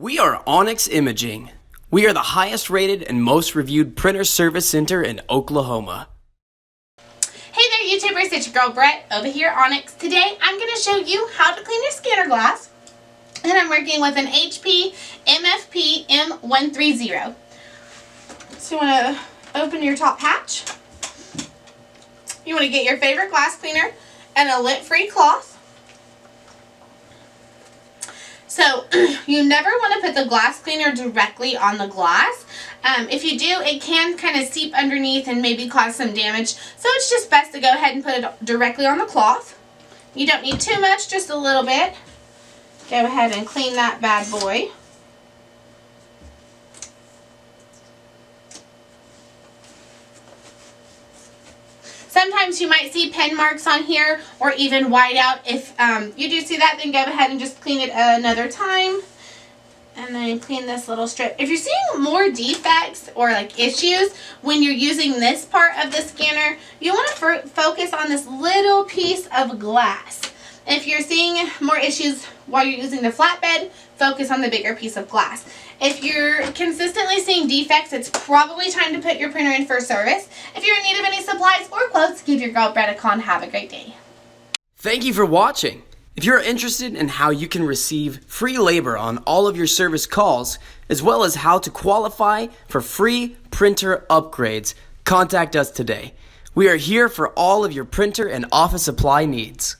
We are Onyx Imaging. We are the highest rated and most reviewed printer service center in Oklahoma. Hey there YouTubers, it's your girl Brett over here at Onyx. Today I'm going to show you how to clean your scanner glass. And I'm working with an HP MFP M-130. So you want to open your top hatch. You want to get your favorite glass cleaner and a lint-free cloth. So you never want to put the glass cleaner directly on the glass. If you do, it can kind of seep underneath and maybe cause some damage. So it's just best to go ahead and put it directly on the cloth. You don't need too much, just a little bit. Go ahead and clean that bad boy. Sometimes you might see pen marks on here or even whiteout. If you do see that, then go ahead and just clean it another time. And then clean this little strip. If you're seeing more defects or like issues when you're using this part of the scanner, you want to focus on this little piece of glass. If you're seeing more issues while you're using the flatbed, focus on the bigger piece of glass. If you're consistently seeing defects, it's probably time to put your printer in for service. If you're in need of any supplies or quotes, give your girl Brett a call and have a great day. Thank you for watching. If you're interested in how you can receive free labor on all of your service calls, as well as how to qualify for free printer upgrades, contact us today. We are here for all of your printer and office supply needs.